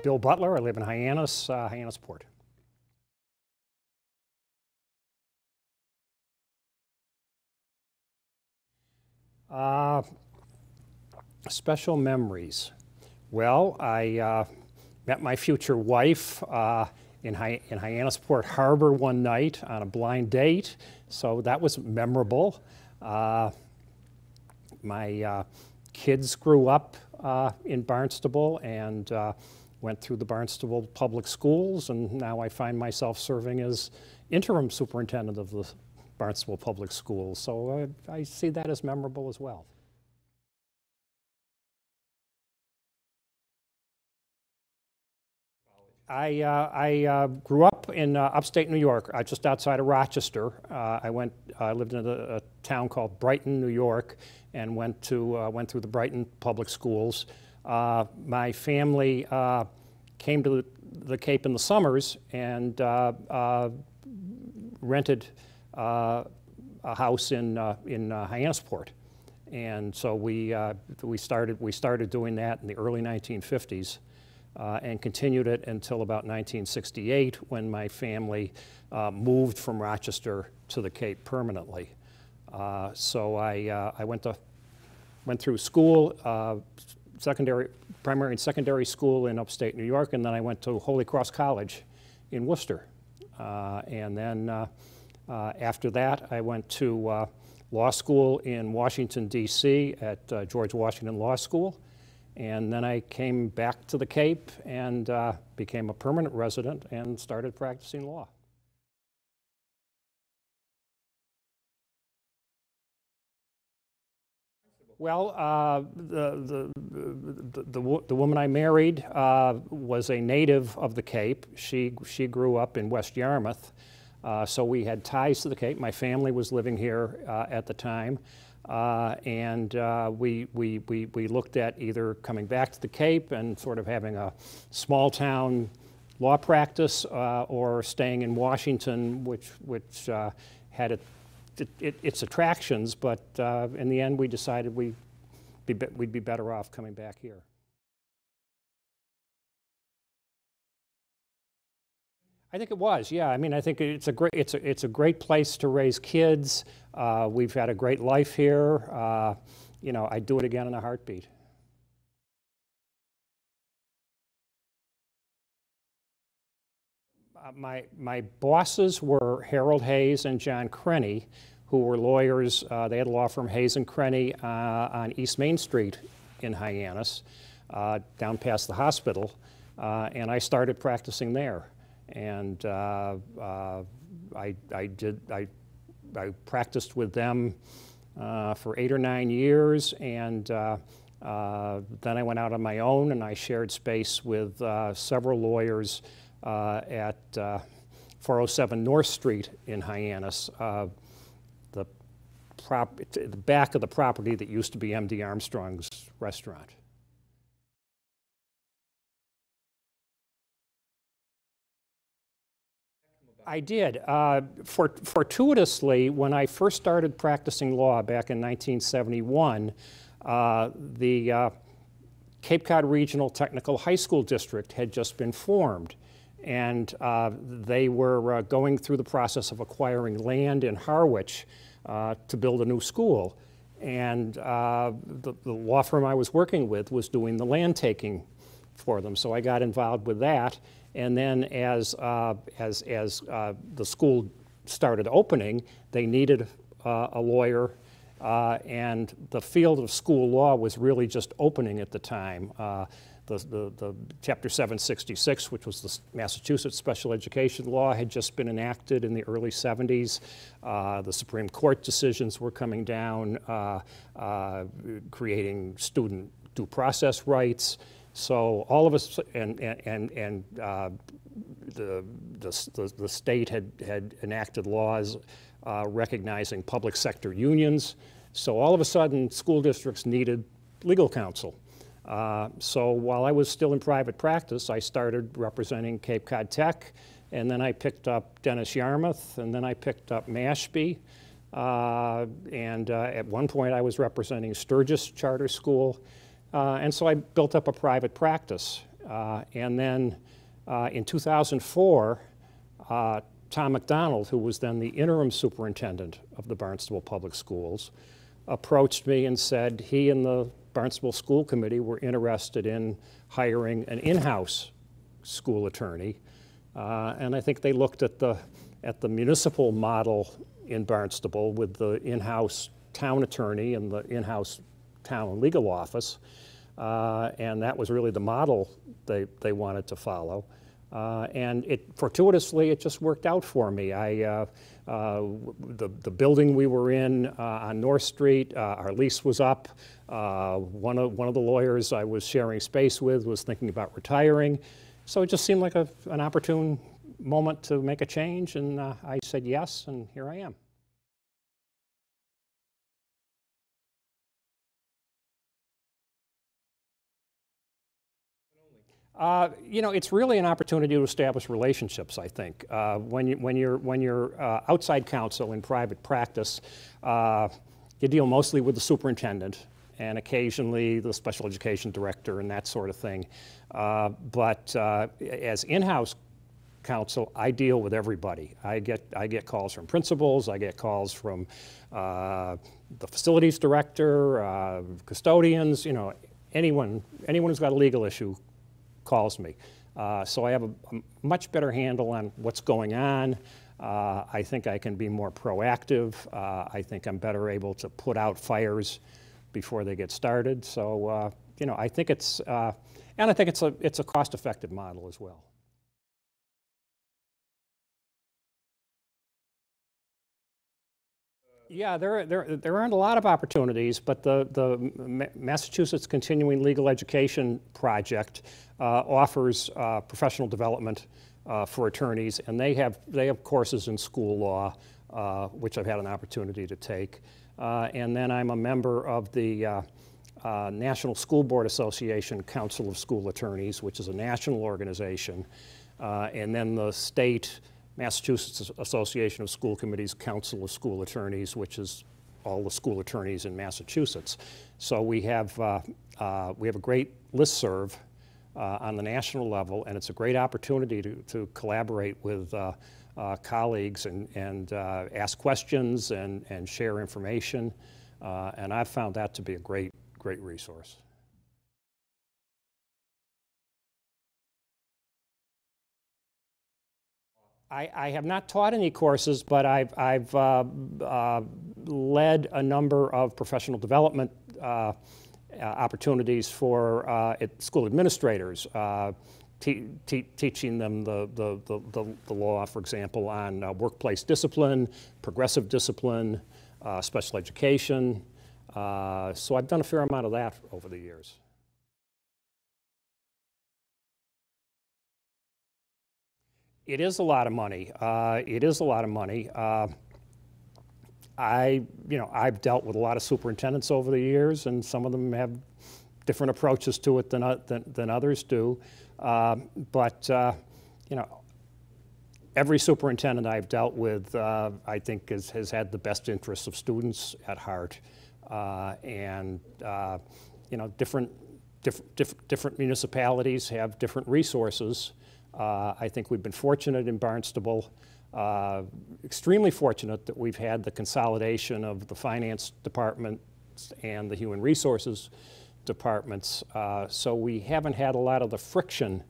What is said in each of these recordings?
Bill Butler. I live in Hyannis, Hyannisport. Special memories. Well, I met my future wife in Hyannisport Harbor one night on a blind date, so that was memorable. My kids grew up in Barnstable and went through the Barnstable public schools, and now I find myself serving as interim superintendent of the Barnstable public schools, so I see that as memorable as well. I grew up in upstate New York, just outside of Rochester. I lived in a town called Brighton, New York, and went through the Brighton public schools. My family came to the Cape in the summers and rented a house in Hyannisport, and so we started doing that in the early 1950s. And continued it until about 1968 when my family moved from Rochester to the Cape permanently. So I went through school, primary and secondary school in upstate New York, and then I went to Holy Cross College in Worcester. And then after that, I went to law school in Washington, D.C. at George Washington Law School. And then I came back to the Cape and became a permanent resident and started practicing law. Well, the woman I married was a native of the Cape. She grew up in West Yarmouth, so we had ties to the Cape. My family was living here at the time. And we looked at either coming back to the Cape and sort of having a small town law practice or staying in Washington, which had its attractions, but in the end we decided we'd be better off coming back here. I think it was, yeah. I mean, I think it's a great place to raise kids. We've had a great life here. You know, I'd do it again in a heartbeat. My bosses were Harold Hayes and John Crenny, who were lawyers. They had a law firm, Hayes and Crenny, on East Main Street in Hyannis, down past the hospital, and I started practicing there. And I practiced with them for 8 or 9 years, and then I went out on my own and I shared space with several lawyers at 407 North Street in Hyannis, the back of the property that used to be M.D. Armstrong's restaurant. I did. Fortuitously, when I first started practicing law back in 1971, the Cape Cod Regional Technical High School District had just been formed, and they were going through the process of acquiring land in Harwich to build a new school. And the law firm I was working with was doing the land taking for them, so I got involved with that. And then as the school started opening, they needed a lawyer, and the field of school law was really just opening at the time. The Chapter 766, which was the Massachusetts special education law, had just been enacted in the early 70s. The Supreme Court decisions were coming down, creating student due process rights. So all of us, and the state had enacted laws recognizing public sector unions. So all of a sudden, school districts needed legal counsel. So while I was still in private practice, I started representing Cape Cod Tech, and then I picked up Dennis Yarmouth, and then I picked up Mashpee. And at one point, I was representing Sturgis Charter School. And so I built up a private practice. And then in 2004, Tom McDonald, who was then the interim superintendent of the Barnstable Public Schools, approached me and said he and the Barnstable School Committee were interested in hiring an in-house school attorney. And I think they looked at the municipal model in Barnstable with the in-house town attorney and the in-house town legal office. And that was really the model they wanted to follow. And fortuitously, it just worked out for me. The building we were in on North Street, our lease was up. One of the lawyers I was sharing space with was thinking about retiring. So it just seemed like an opportune moment to make a change, and I said yes, and here I am. You know, it's really an opportunity to establish relationships, I think. When you're outside counsel in private practice, you deal mostly with the superintendent and occasionally the special education director and that sort of thing. But as in-house counsel, I deal with everybody. I get calls from principals, I get calls from the facilities director, custodians, you know, anyone who's got a legal issue calls me. So I have a much better handle on what's going on. I think I can be more proactive. I think I'm better able to put out fires before they get started. So you know, I think it's and I think it's a cost-effective model as well. Yeah, there aren't a lot of opportunities, but the Massachusetts Continuing Legal Education Project offers professional development for attorneys, and they have courses in school law, which I've had an opportunity to take. And then I'm a member of the National School Board Association Council of School Attorneys, which is a national organization, and then the state Massachusetts Association of School Committees Council of School Attorneys, which is all the school attorneys in Massachusetts. So we have a great listserv on the national level, and it's a great opportunity to collaborate with colleagues and ask questions and share information. And I've found that to be a great resource. I have not taught any courses, but I've led a number of professional development opportunities for school administrators, teaching them the law, for example, on workplace discipline, progressive discipline, special education. So I've done a fair amount of that over the years. It is a lot of money. It is a lot of money. I've dealt with a lot of superintendents over the years, and some of them have different approaches to it than others do. But you know, every superintendent I've dealt with, I think, has had the best interests of students at heart, and you know, different municipalities have different resources. I think we've been fortunate in Barnstable, extremely fortunate that we've had the consolidation of the finance department and the human resources departments. So we haven't had a lot of the friction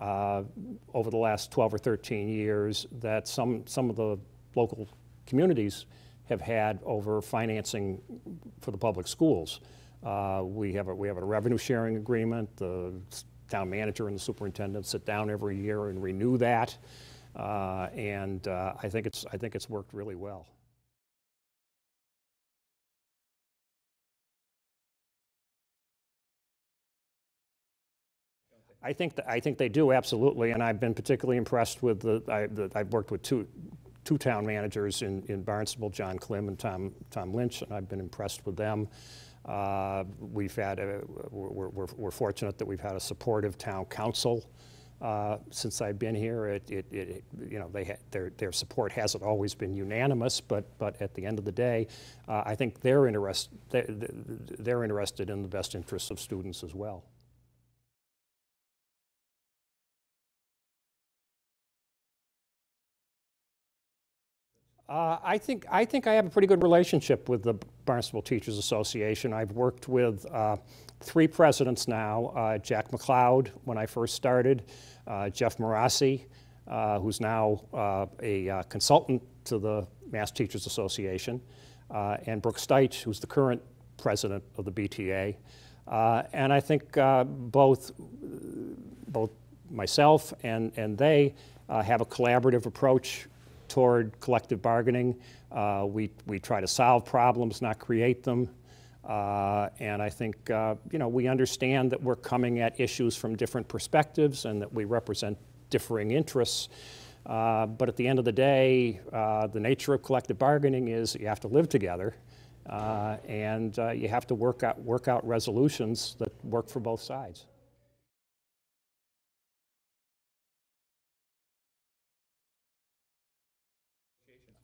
over the last 12 or 13 years that some of the local communities have had over financing for the public schools. We have a revenue sharing agreement. The town manager and the superintendent sit down every year and renew that, and I think it's worked really well. I think they do, absolutely, and I've been particularly impressed with I've worked with two town managers in Barnstable, John Klim and Tom Lynch, and I've been impressed with them. We're fortunate that we've had a supportive town council since I've been here. You know, their support hasn't always been unanimous, but at the end of the day, I think they're interested in the best interests of students as well. I think I have a pretty good relationship with the Barnstable Teachers Association. I've worked with three presidents now, Jack McLeod when I first started, Jeff Marassi, who's now a consultant to the Mass Teachers Association, and Brooke Steit, who's the current president of the BTA. And I think both myself and they have a collaborative approach toward collective bargaining. We try to solve problems, not create them. And I think we understand that we're coming at issues from different perspectives and that we represent differing interests. But at the end of the day, the nature of collective bargaining is you have to live together, and you have to work out resolutions that work for both sides.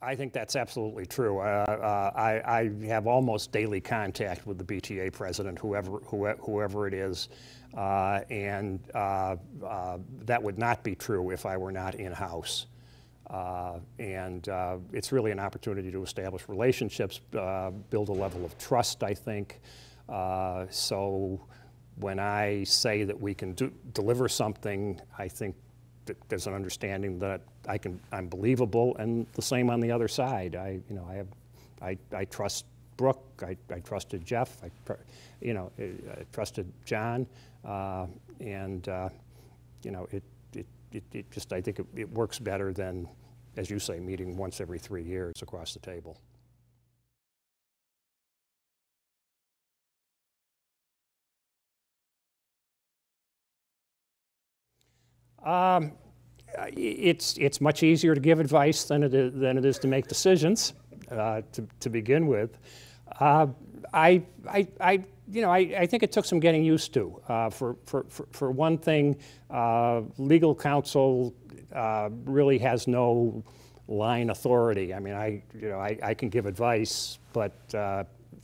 I think that's absolutely true. I have almost daily contact with the BTA president, whoever it is, and that would not be true if I were not in-house. And it's really an opportunity to establish relationships, build a level of trust, I think. So when I say that we can deliver something, I think that there's an understanding that I'm believable, and the same on the other side. I trust Brooke. I trusted Jeff. I trusted John, and it just I think it works better than, as you say, meeting once every 3 years across the table. It's much easier to give advice than it is to make decisions. To begin with, I think it took some getting used to. For one thing, legal counsel really has no line authority. I mean, I can give advice, but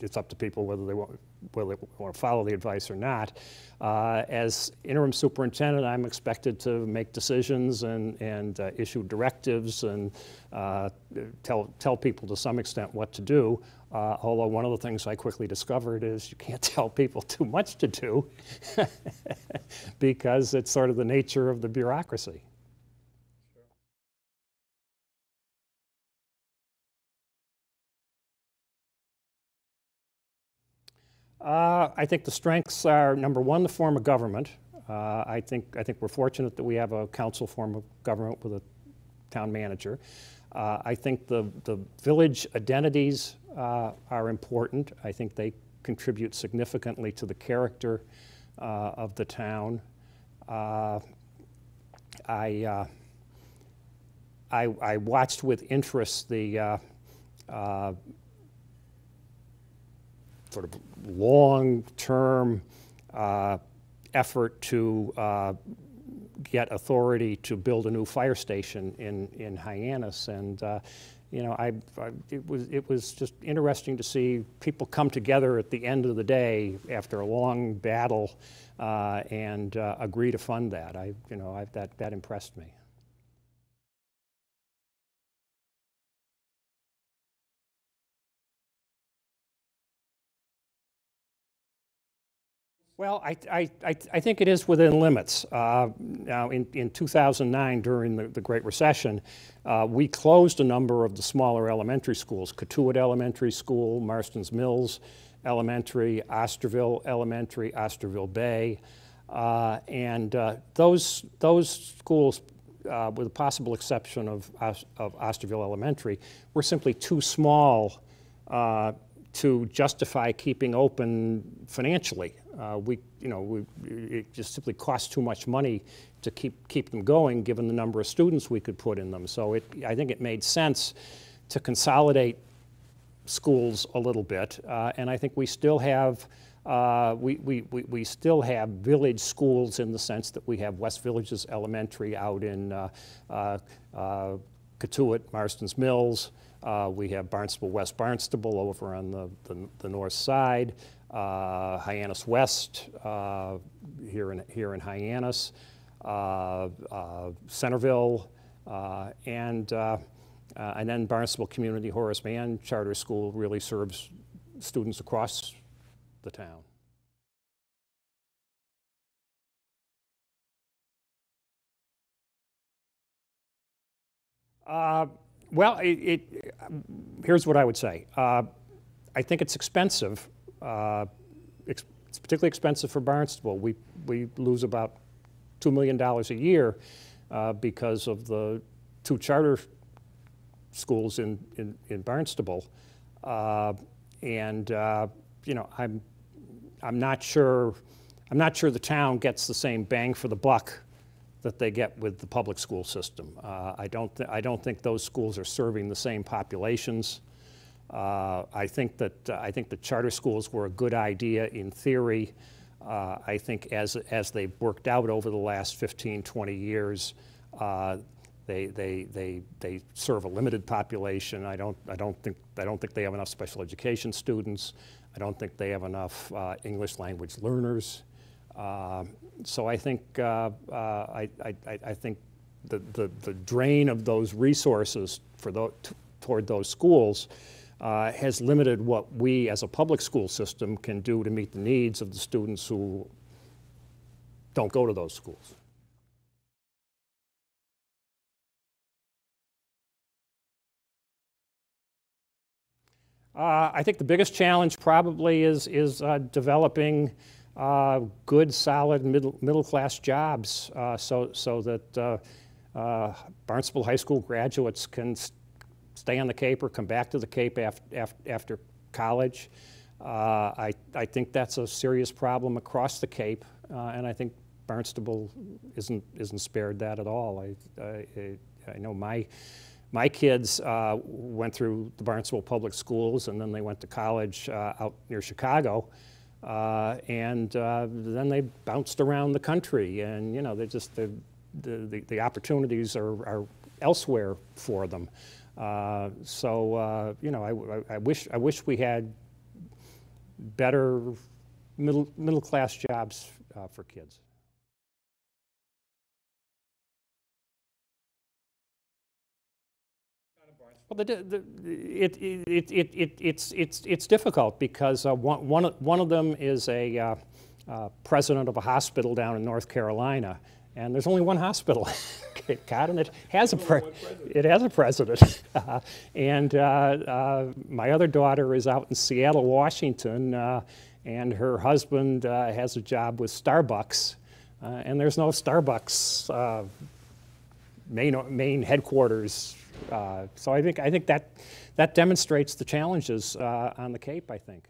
it's up to people whether they want to follow the advice or not. As interim superintendent, I'm expected to make decisions and issue directives and tell people to some extent what to do. Although one of the things I quickly discovered is you can't tell people too much to do because it's sort of the nature of the bureaucracy. I think the strengths are, number one, the form of government. I think we're fortunate that we have a council form of government with a town manager. I think the village identities are important. I think they contribute significantly to the character of the town. I watched with interest the sort of long-term effort to get authority to build a new fire station in Hyannis, and it was just interesting to see people come together at the end of the day after a long battle and agree to fund that. That impressed me. Well, I think it is within limits. Now, in 2009, during the Great Recession, we closed a number of the smaller elementary schools, Cotuit Elementary School, Marston's Mills Elementary, Osterville Elementary, Osterville Bay, and those schools, with the possible exception of Osterville Elementary, were simply too small to justify keeping open financially. It just simply costs too much money to keep them going, given the number of students we could put in them. So I think it made sense to consolidate schools a little bit, and I think we still have we still have village schools in the sense that we have West Villages Elementary out in Cotuit, Marston's Mills. We have Barnstable, West Barnstable over on the north side, Hyannis West here in Hyannis, Centerville, and And then Barnstable Community Horace Mann Charter School really serves students across the town. Well, here's what I would say. I think it's expensive. It's particularly expensive for Barnstable. We lose about $2 million a year because of the 2 charter schools in Barnstable, and you know, I'm not sure the town gets the same bang for the buck that they get with the public school system. I don't think those schools are serving the same populations. I think the charter schools were a good idea in theory. I think as they've worked out over the last 15, 20 years, they serve a limited population. I don't think they have enough special education students. I don't think they have enough English language learners. So I think I think the drain of those resources toward those schools has limited what we as a public school system can do to meet the needs of the students who don't go to those schools. I think the biggest challenge probably is developing good, solid middle class jobs, so that Barnstable High School graduates can stay on the Cape or come back to the Cape after college. I think that's a serious problem across the Cape, and I think Barnstable isn't spared that at all. I know my kids went through the Barnstable Public Schools, and then they went to college out near Chicago, and then they bounced around the country, and you know, they just the opportunities are elsewhere for them. So you know, I wish we had better middle class jobs for kids. Well, it's difficult because one of them is a president of a hospital down in North Carolina, and there's only one hospital, Cape Cod, and it has a president. And my other daughter is out in Seattle, Washington, and her husband has a job with Starbucks, and there's no Starbucks main headquarters. So I think that demonstrates the challenges on the Cape, I think.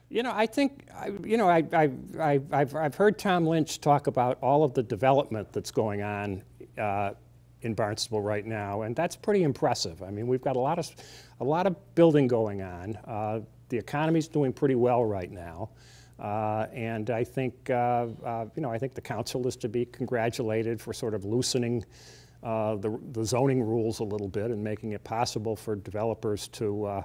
You know, I think I've heard Tom Lynch talk about all of the development that's going on in Barnstable right now, and that's pretty impressive. I mean, we've got a lot of building going on. The economy's doing pretty well right now. And I think, I think the council is to be congratulated for sort of loosening the zoning rules a little bit and making it possible for developers to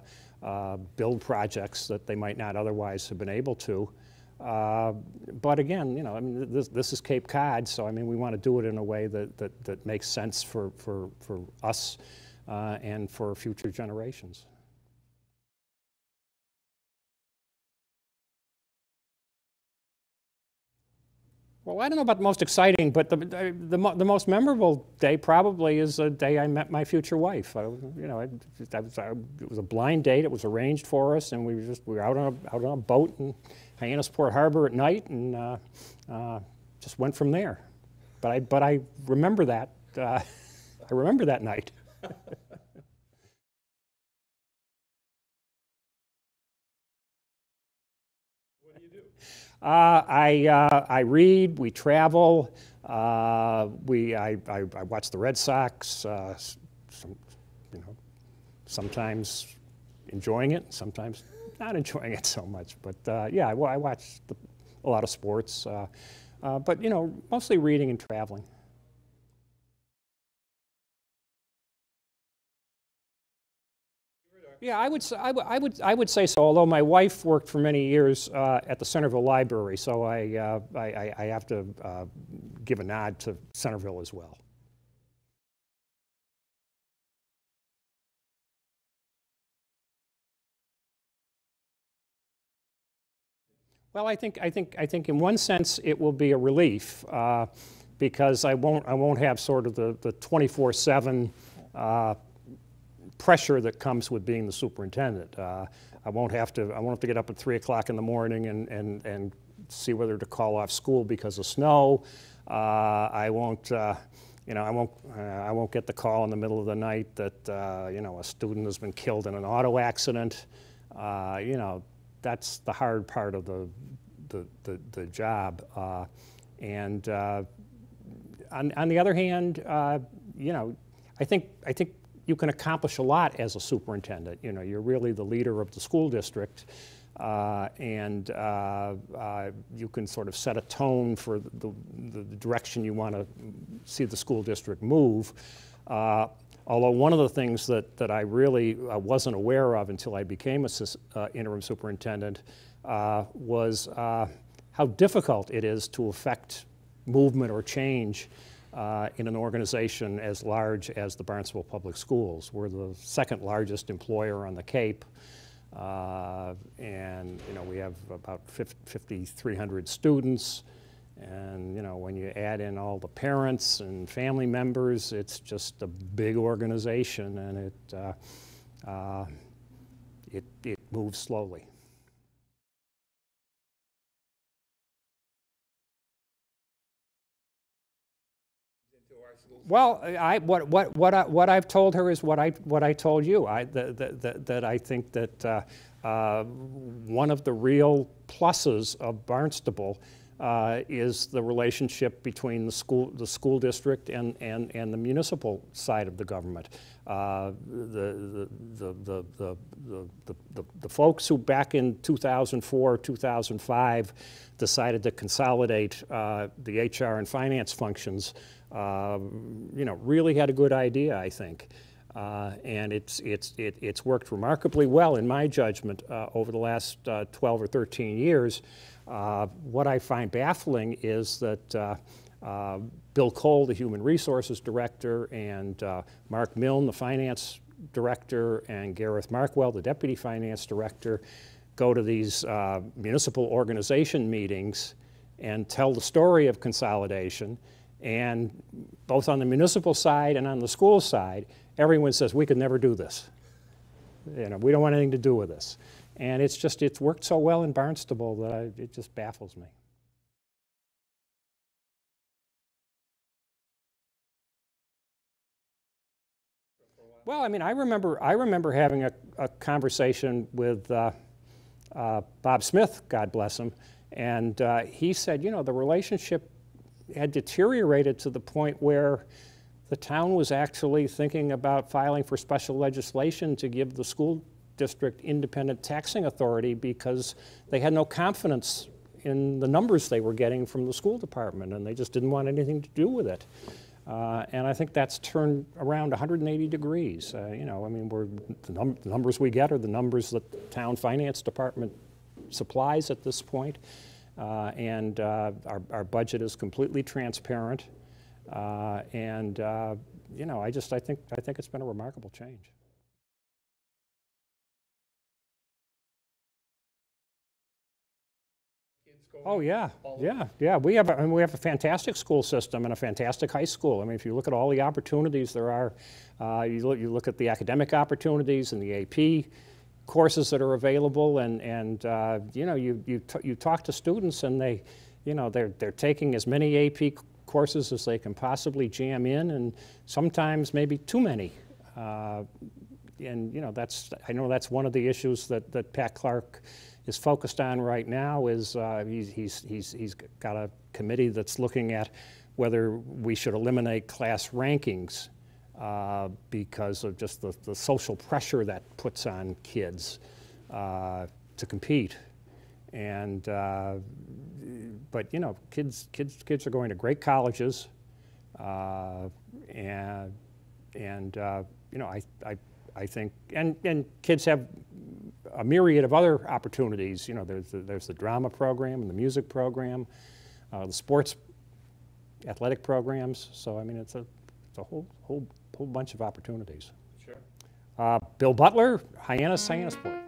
build projects that they might not otherwise have been able to. But again, you know, I mean, this is Cape Cod, so I mean, we want to do it in a way that makes sense for us and for future generations. Well, I don't know about the most exciting, but the most memorable day probably is the day I met my future wife. It was a blind date. It was arranged for us, and we were out on a boat in Hyannisport Harbor at night, and just went from there. But I remember that. I remember that night. I read, we travel, I watch the Red Sox, sometimes enjoying it, sometimes not enjoying it so much. But yeah, I watch a lot of sports, but you know, mostly reading and traveling. Yeah, I would say so. Although my wife worked for many years at the Centerville Library, so I have to give a nod to Centerville as well. Well, I think in one sense it will be a relief because I won't have sort of the 24/7 pressure that comes with being the superintendent. I won't have to get up at 3 o'clock in the morning and see whether to call off school because of snow. I won't I won't get the call in the middle of the night that a student has been killed in an auto accident. That's the hard part of the job. And on the other hand, I think you can accomplish a lot as a superintendent. You're really the leader of the school district, and you can sort of set a tone for the direction you want to see the school district move. Although one of the things that I really wasn't aware of until I became interim superintendent was how difficult it is to affect movement or change in an organization as large as the Barnstable Public Schools. We're the second largest employer on the Cape, and we have about 5,300 students. And when you add in all the parents and family members, it's just a big organization, and it moves slowly. Well, what I've told her is what I told you. That I think that one of the real pluses of Barnstable is the relationship between the school district and the municipal side of the government. The folks who back in 2004, 2005 decided to consolidate the HR and finance functions, really had a good idea, I think. And it's worked remarkably well, in my judgment, over the last 12 or 13 years. What I find baffling is that Bill Cole, the Human Resources Director, and Mark Milne, the Finance Director, and Gareth Markwell, the Deputy Finance Director, go to these municipal organization meetings and tell the story of consolidation. And both on the municipal side and on the school side, everyone says, we could never do this. We don't want anything to do with this. And it's worked so well in Barnstable that it just baffles me. Well, I remember having a conversation with Bob Smith, God bless him, and he said, the relationship had deteriorated to the point where the town was actually thinking about filing for special legislation to give the school district independent taxing authority because they had no confidence in the numbers they were getting from the school department, and they just didn't want anything to do with it. And I think that's turned around 180 degrees. The numbers we get are the numbers that the town finance department supplies at this point. And our budget is completely transparent, I think it's been a remarkable change. Oh yeah. We have a fantastic school system and a fantastic high school. If you look at all the opportunities there are, you look at the academic opportunities and the AP courses that are available, and you talk to students, and they're taking as many AP courses as they can possibly jam in, and sometimes maybe too many. I know that's one of the issues that Pat Clark is focused on right now. Is he's got a committee that's looking at whether we should eliminate class rankings. Because of just the social pressure that puts on kids to compete, and but kids are going to great colleges, and I think, and kids have a myriad of other opportunities. You know, there's the drama program and the music program, the sports, athletic programs. So I mean, it's a whole bunch of opportunities. Sure. Bill Butler, Hyannis Sport.